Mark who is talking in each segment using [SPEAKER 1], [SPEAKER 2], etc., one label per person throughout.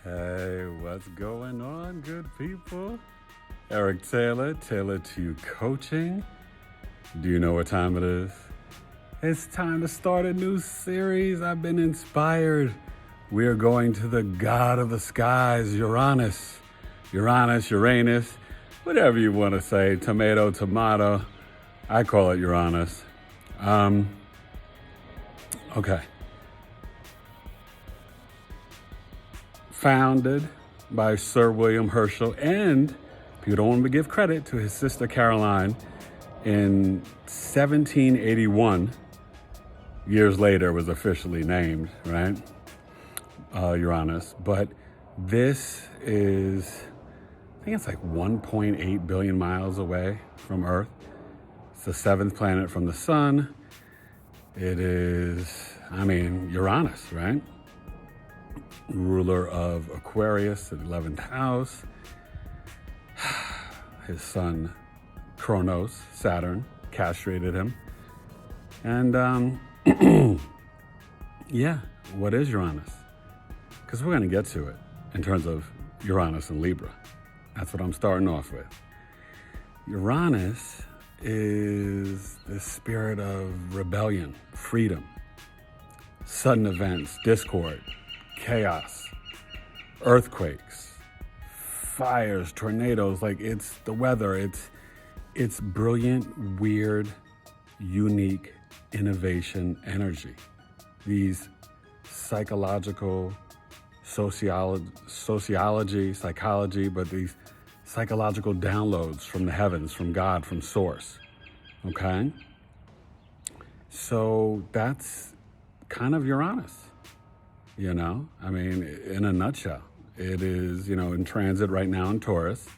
[SPEAKER 1] Hey, what's going on, good people? Eric Taylor, Taylor to You Coaching. Do you know what time it is? It's time to start a new series. I've been inspired. We are going to the god of the skies, Uranus. Uranus, whatever you want to say. Tomato. I call it Uranus. Okay. Founded by Sir William Herschel, and if you don't want to give credit to his sister Caroline, in 1781, years later was officially named, right? Uranus. But this is, I think it's like 1.8 billion miles away from Earth. It's the seventh planet from the sun. It is, Uranus, right? Ruler of Aquarius, the 11th house. His son, Kronos, Saturn, castrated him. And, yeah, what is Uranus? Because we're going to get to it in terms of Uranus in Libra. That's what I'm starting off with. Uranus is the spirit of rebellion, freedom, sudden events, discord, chaos, earthquakes, fires, tornadoes. Like, it's the weather. It's brilliant, weird, unique innovation energy. These psychological, sociology, psychology, but these psychological downloads from the heavens, from God, from source. Okay? So that's kind of Uranus. In a nutshell, it is, in transit right now in Taurus,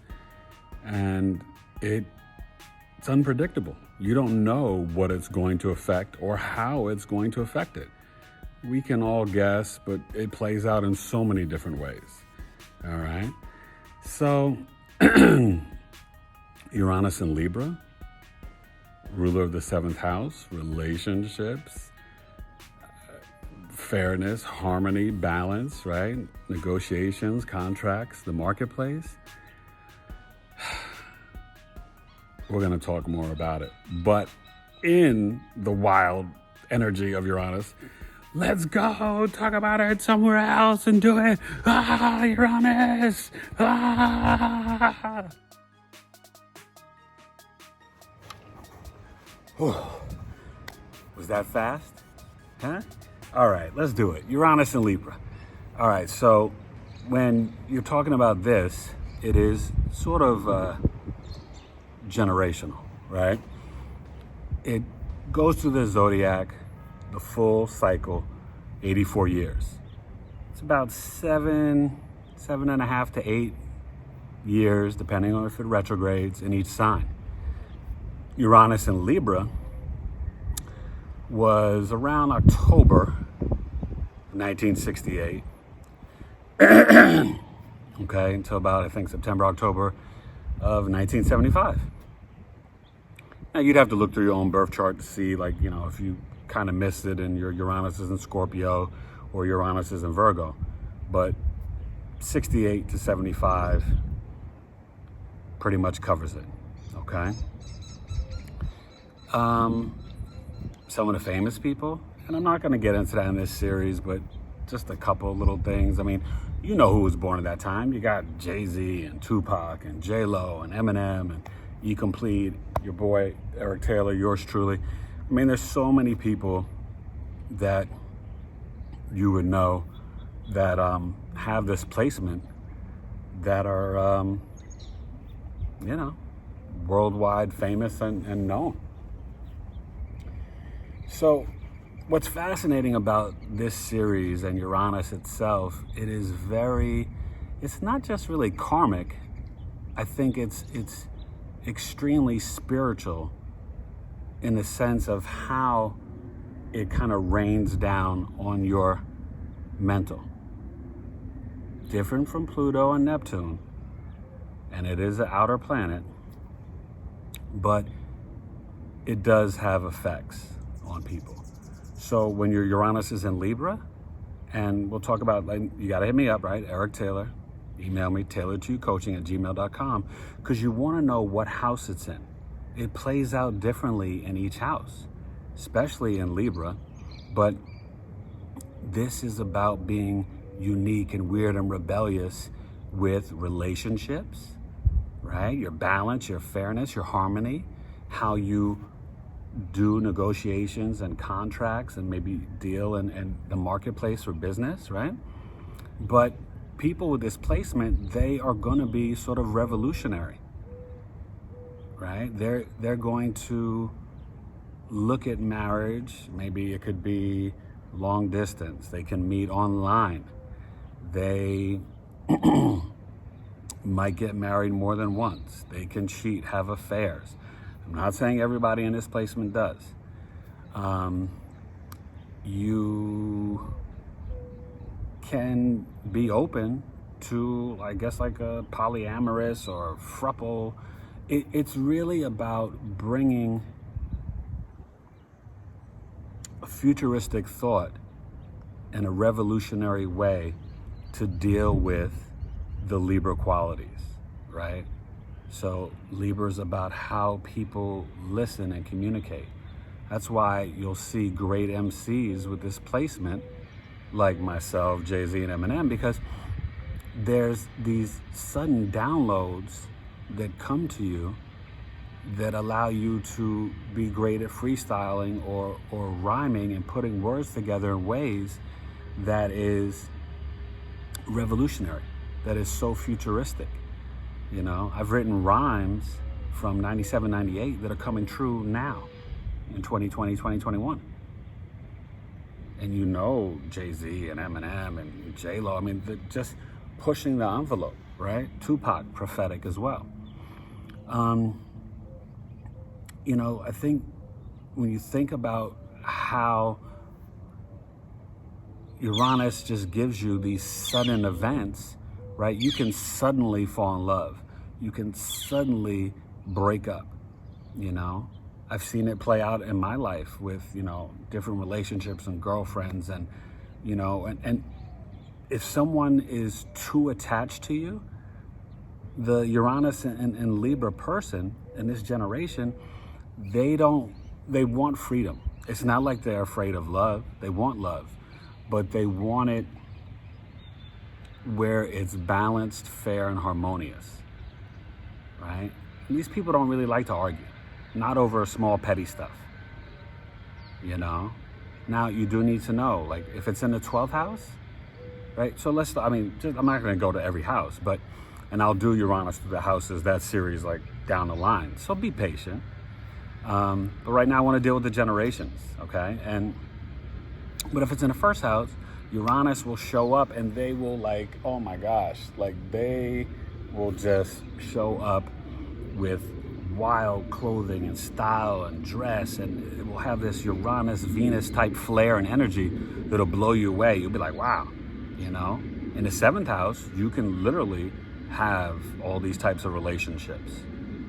[SPEAKER 1] and it's unpredictable. You don't know what it's going to affect or how it's going to affect it. We can all guess, but it plays out in so many different ways. All right. So, Uranus in Libra, ruler of the seventh house, relationships, fairness, harmony, balance, right? Negotiations, contracts, the marketplace. We're going to talk more about it. But in the wild energy of Uranus, let's go talk about it somewhere else and do it. Uranus! Was that fast? Huh? All right, let's do it. Uranus and Libra. All right, so when you're talking about this, it is sort of generational, right? It goes through the zodiac, the full cycle, 84 years. It's about 7.5 to 8 years, depending on if it retrogrades in each sign. Uranus in Libra was around October 1968. Okay, until about, I think, September, October of 1975. Now, you'd have to look through your own birth chart to see, if you kind of missed it and your Uranus is in Scorpio or Uranus is in Virgo. But 68 to 75 pretty much covers it, okay? Some of the famous people, and I'm not going to get into that in this series, but just a couple little things. You know who was born at that time. You got Jay-Z and Tupac and J-Lo and Eminem and E Complete, your boy Eric Taylor, yours truly. There's so many people that you would know that have this placement that are, worldwide famous and known. So what's fascinating about this series and Uranus itself, it's not just really karmic. I think it's extremely spiritual in the sense of how it kind of rains down on your mental. Different from Pluto and Neptune, and it is an outer planet, but it does have effects on people. So when your Uranus is in Libra And we'll talk about, like, you got to hit me up, right? Eric Taylor. Email me, tailored2coaching@gmail.com, because you want to know what house it's in. It plays out differently in each house, especially in Libra. But this is about being unique and weird and rebellious with relationships, right? Your balance, your fairness, your harmony, how you do negotiations and contracts and maybe deal in the marketplace for business, right? But people with this placement, they are going to be sort of revolutionary, right? They're going to look at marriage. Maybe it could be long distance. They can meet online. They might get married more than once. They can cheat, have affairs. I'm not saying everybody in this placement does. You can be open to, I guess, like a polyamorous or throuple. It's really about bringing a futuristic thought in a revolutionary way to deal with the Libra qualities, right? So Libra is about how people listen and communicate. That's why you'll see great MCs with this placement, like myself, Jay-Z, and Eminem, because there's these sudden downloads that come to you that allow you to be great at freestyling or rhyming and putting words together in ways that is revolutionary, that is so futuristic. You know, I've written rhymes from 97, 98 that are coming true now in 2020, 2021. And you know, Jay-Z and Eminem and J-Lo, I mean, just pushing the envelope, right? Tupac, prophetic as well. You know, I think when you think about how Uranus just gives you these sudden events, right? You can suddenly fall in love. You can suddenly break up, you know? I've seen it play out in my life with, you know, different relationships and girlfriends and, you know, and if someone is too attached to you, the Uranus and Libra person in this generation, they want freedom. It's not like they're afraid of love. They want love, but they want it where it's balanced, fair, and harmonious, right? And these people don't really like to argue, not over small petty stuff, you know? Now, you do need to know, like, if it's in the 12th house, right? So I'm not gonna go to every house, and I'll do Uranus through the houses, that series, like, down the line. So be patient. But right now I wanna deal with the generations, okay? But if it's in the first house, Uranus will show up and they will, like, oh my gosh, like, they will just show up with wild clothing and style and dress, and it will have this Uranus Venus type flair and energy that'll blow you away. You'll be like, wow, you know? In the 7th house, you can literally have all these types of relationships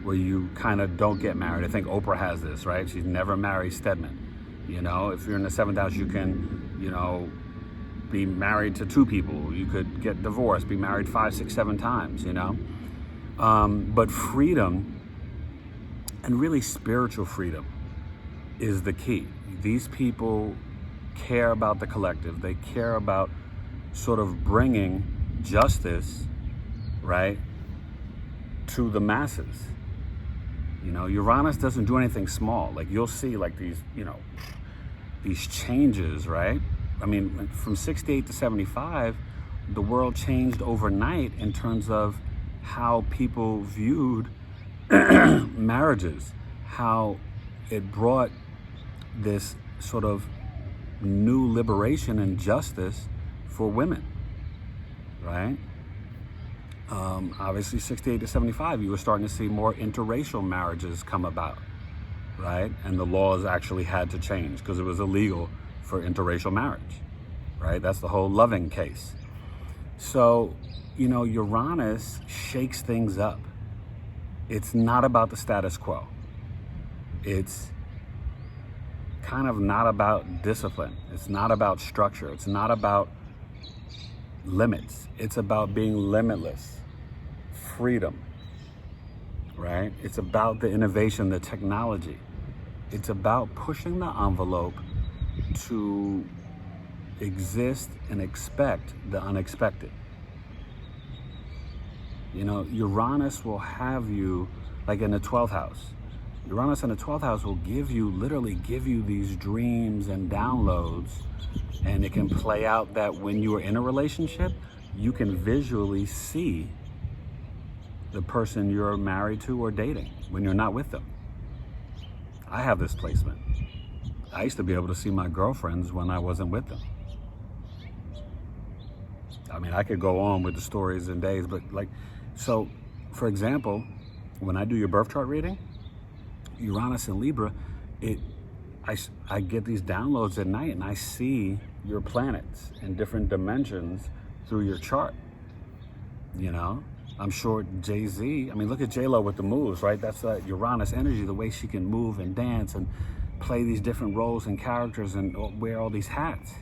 [SPEAKER 1] where you kind of don't get married. I think Oprah has this, right? She's never married Stedman. You know, if you're in the 7th house, you can, you know, be married to 2 people. You could get divorced, be married 5, 6, 7 times, you know? But freedom, and really spiritual freedom, is the key. These people care about the collective. They care about sort of bringing justice, right, to the masses. You know, Uranus doesn't do anything small. Like, you'll see, like, these, you know, these changes, right? I mean, from 68 to 75, the world changed overnight in terms of how people viewed marriages, how it brought this sort of new liberation and justice for women, right? Obviously 68 to 75, you were starting to see more interracial marriages come about, right? And the laws actually had to change because it was illegal for interracial marriage, right? That's the whole Loving case. So, you know, Uranus shakes things up. It's not about the status quo. It's kind of not about discipline. It's not about structure. It's not about limits. It's about being limitless, freedom, right? It's about the innovation, the technology. It's about pushing the envelope to exist and expect the unexpected. You know, Uranus will have you, like in the 12th house. Uranus in the 12th house will literally give you these dreams and downloads, and it can play out that when you are in a relationship, you can visually see the person you're married to or dating when you're not with them. I have this placement. I used to be able to see my girlfriends when I wasn't with them. I mean, I could go on with the stories and days, but so for example, when I do your birth chart reading, Uranus in Libra, I get these downloads at night and I see your planets in different dimensions through your chart. You know, I'm sure Jay-Z, I mean, look at J-Lo with the moves, right? That's that Uranus energy, the way she can move and dance and play these different roles and characters and wear all these hats.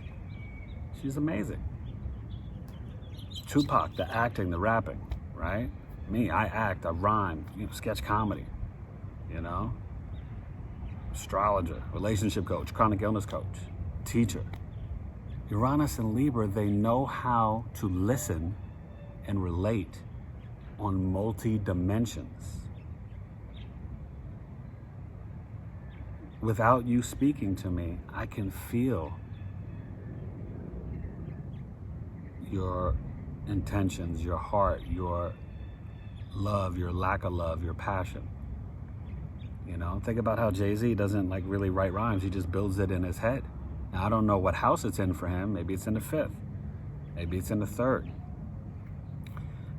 [SPEAKER 1] She's amazing. Tupac, the acting, the rapping, right? Me, I act, I rhyme, sketch comedy, you know? Astrologer, relationship coach, chronic illness coach, teacher. Uranus and Libra, they know how to listen and relate on multi-dimensions. Without you speaking to me, I can feel your intentions, your heart, your love, your lack of love, your passion. You know, think about how Jay-Z doesn't really write rhymes. He just builds it in his head. Now, I don't know what house it's in for him. Maybe it's in the 5th. Maybe it's in the 3rd.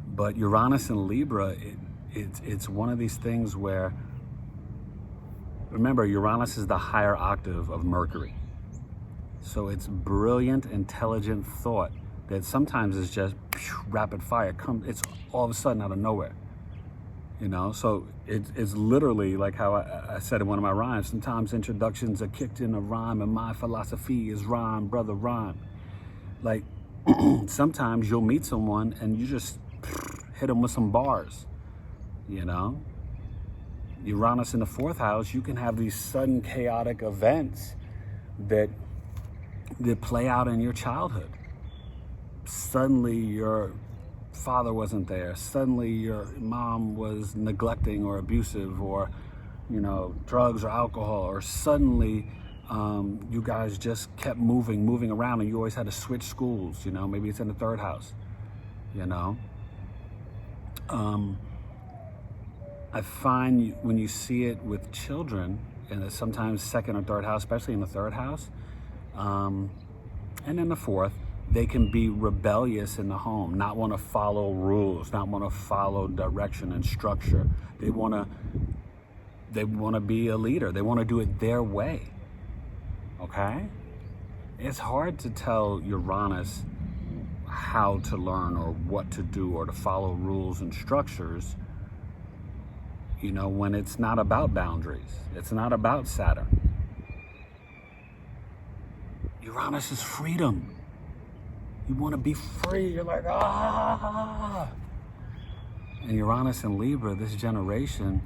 [SPEAKER 1] But Uranus and Libra, it's one of these things where, remember, Uranus is the higher octave of Mercury. So it's brilliant, intelligent thought that sometimes is just rapid fire. It's all of a sudden out of nowhere. You know, so it's literally like how I said in one of my rhymes, sometimes introductions are kicked in a rhyme and my philosophy is rhyme, brother, rhyme. Like sometimes you'll meet someone and you just hit them with some bars, you know? Uranus in the 4th house, you can have these sudden chaotic events that play out in your childhood. Suddenly your father wasn't there. Suddenly your mom was neglecting or abusive or, you know, drugs or alcohol. Or suddenly you guys just kept moving around and you always had to switch schools, you know. Maybe it's in the 3rd house, you know. I find when you see it with children, and sometimes 2nd or 3rd house, especially in the 3rd house, and in the 4th, they can be rebellious in the home, not want to follow rules, not want to follow direction and structure. They want to be a leader. They want to do it their way. Okay? It's hard to tell Uranus how to learn or what to do or to follow rules and structures, you know, when it's not about boundaries. It's not about Saturn. Uranus is freedom. You want to be free. You're like, ah. And Uranus and Libra, this generation,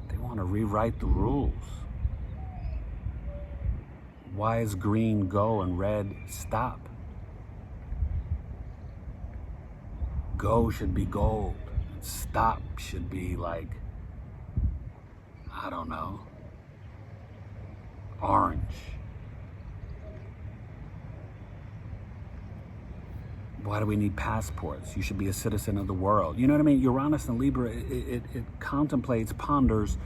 [SPEAKER 1] they want to rewrite the rules. Why is green go and red stop? Go should be gold. Stop should be like, I don't know, orange. Why do we need passports? You should be a citizen of the world. You know what I mean? Uranus and Libra, it contemplates, ponders,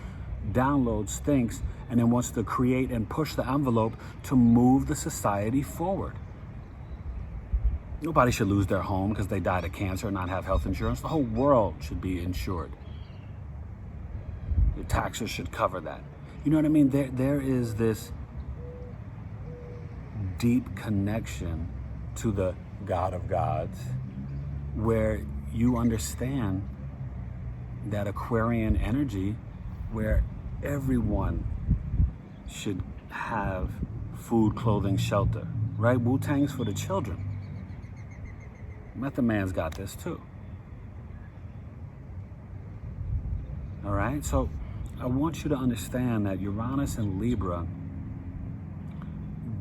[SPEAKER 1] downloads, thinks, and then wants to create and push the envelope to move the society forward. Nobody should lose their home because they died of cancer and not have health insurance. The whole world should be insured. Your taxes should cover that. You know what I mean? There is this deep connection to the God of gods, where you understand that Aquarian energy, where everyone should have food, clothing, shelter. right? Wu-Tang's for the children. Method Man's got this too. All right, so I want you to understand that Uranus in Libra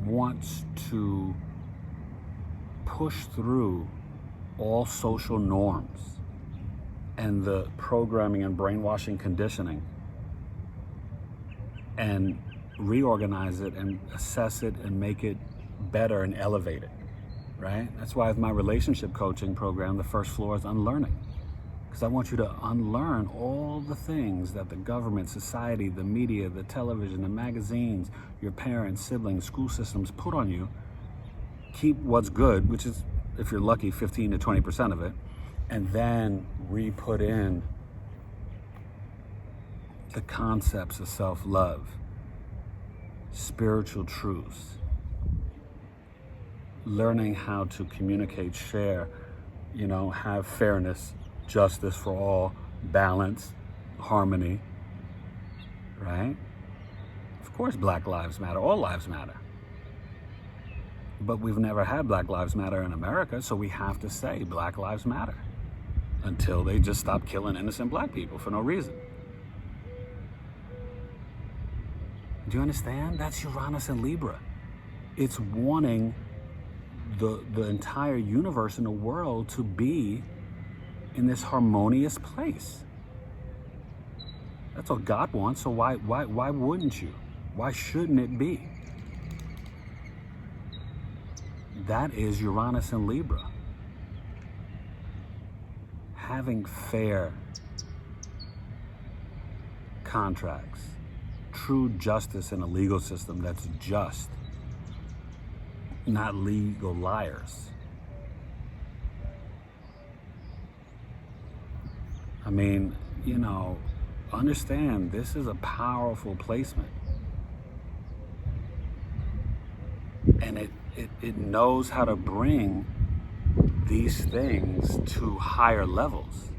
[SPEAKER 1] wants to push through all social norms and the programming and brainwashing conditioning and reorganize it and assess it and make it better and elevate it, right? That's why with my relationship coaching program, the first floor is unlearning. Because I want you to unlearn all the things that the government, society, the media, the television, the magazines, your parents, siblings, school systems put on you. Keep what's good, which is, if you're lucky, 15 to 20% of it, and then re-put in the concepts of self-love, spiritual truths, learning how to communicate, share, have fairness, justice for all, balance, harmony, right? Of course, Black Lives Matter, all lives matter. But we've never had Black Lives Matter in America, so we have to say Black Lives Matter until they just stop killing innocent black people for no reason. Do you understand? That's Uranus in Libra. It's wanting the entire universe and the world to be in this harmonious place. That's what God wants, so why wouldn't you? Why shouldn't it be? That is Uranus in Libra. Having fair contracts, true justice in a legal system that's just, not legal liars. I mean, understand this is a powerful placement. And it knows how to bring these things to higher levels.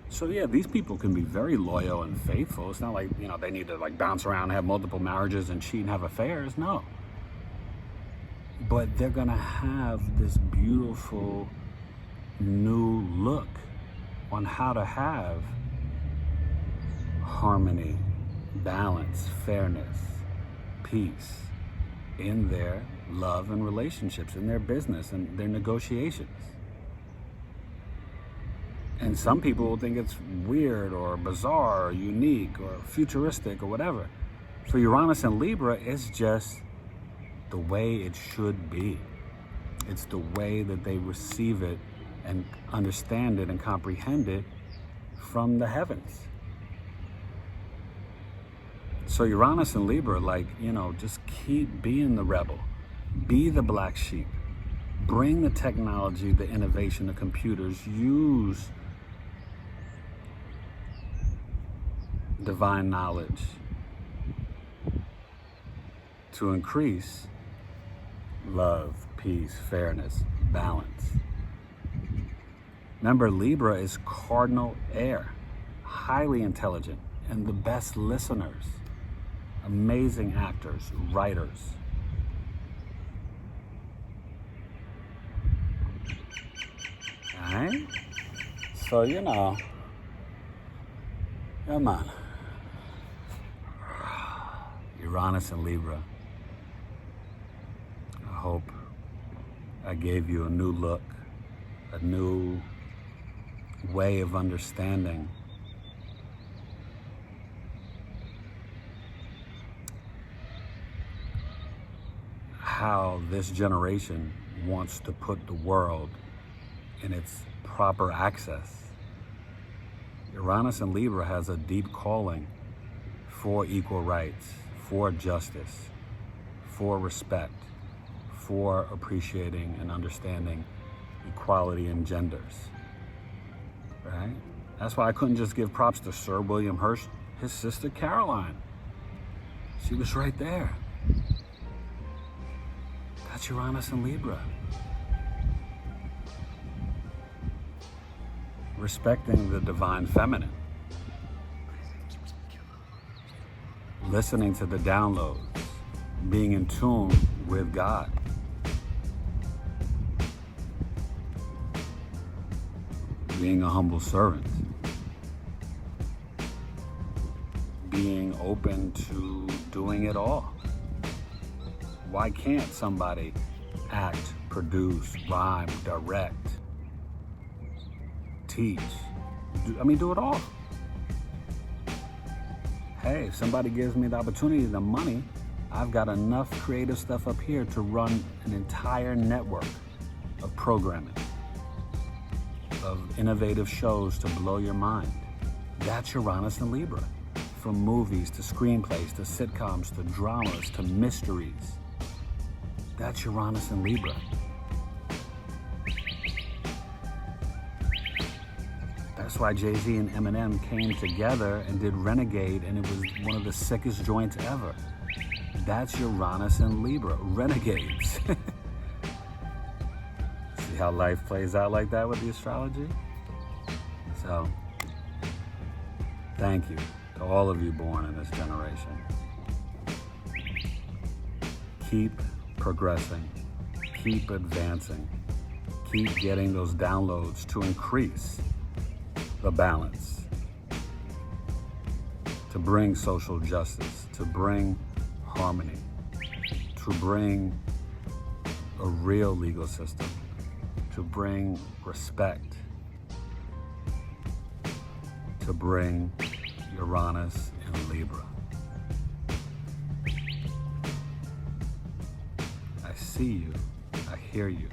[SPEAKER 1] So yeah, these people can be very loyal and faithful. It's not like, they need to bounce around and have multiple marriages and cheat and have affairs. No. But they're gonna have this beautiful new look on how to have harmony, balance, fairness, peace in their love and relationships, in their business and their negotiations. And some people will think it's weird or bizarre or unique or futuristic or whatever. For Uranus and Libra, it's just the way it should be. It's the way that they receive it and understand it and comprehend it from the heavens. So Uranus and Libra, just keep being the rebel. Be the black sheep. Bring the technology, the innovation, the computers. Use divine knowledge to increase love, peace, fairness, balance. Remember, Libra is cardinal air, highly intelligent, and the best listeners, amazing actors, writers. All right? So, come on. Uranus and Libra. I hope I gave you a new look, a new way of understanding how this generation wants to put the world in its proper access. Uranus and Libra has a deep calling for equal rights, for justice, for respect, for appreciating and understanding equality in genders, right? That's why I couldn't just give props to Sir William Hersch, his sister Caroline. She was right there. That's Uranus and Libra. Respecting the divine feminine. Listening to the downloads. Being in tune with God. being a humble servant, being open to doing it all. Why can't somebody act, produce, rhyme, direct, teach? Do it all. Hey, if somebody gives me the opportunity, the money, I've got enough creative stuff up here to run an entire network of programming, of innovative shows to blow your mind. That's Uranus in Libra. From movies to screenplays to sitcoms to dramas to mysteries. That's Uranus in Libra. That's why Jay-Z and Eminem came together and did Renegade, and it was one of the sickest joints ever. That's Uranus in Libra, Renegades. See how life plays out like that with the astrology? So, thank you to all of you born in this generation. Keep progressing, keep advancing, keep getting those downloads to increase the balance, to bring social justice, to bring harmony, to bring a real legal system, to bring respect, to bring Uranus in Libra. I see you, I hear you.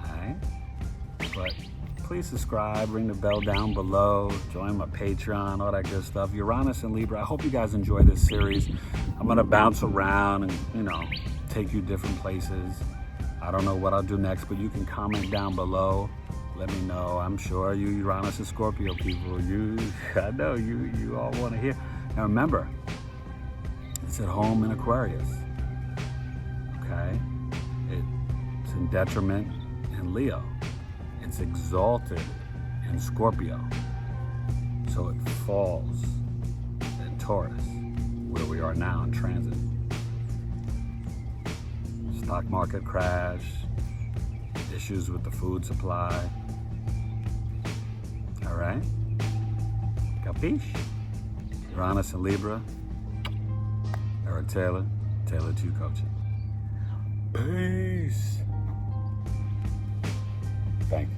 [SPEAKER 1] Alright? But please subscribe, ring the bell down below, join my Patreon, all that good stuff. Uranus in Libra. I hope you guys enjoy this series. I'm gonna bounce around and, take you different places. I don't know what I'll do next, but you can comment down below. Let me know. I'm sure you Uranus and Scorpio people, I know you all want to hear. Now remember, it's at home in Aquarius, okay? It's in detriment in Leo. It's exalted in Scorpio. So it falls in Taurus, where we are now in transit. Stock market crash, issues with the food supply. All right? Capiche? Uranus in Libra. Eric Taylor, Taylor 2 Coaching. Peace. Thank you.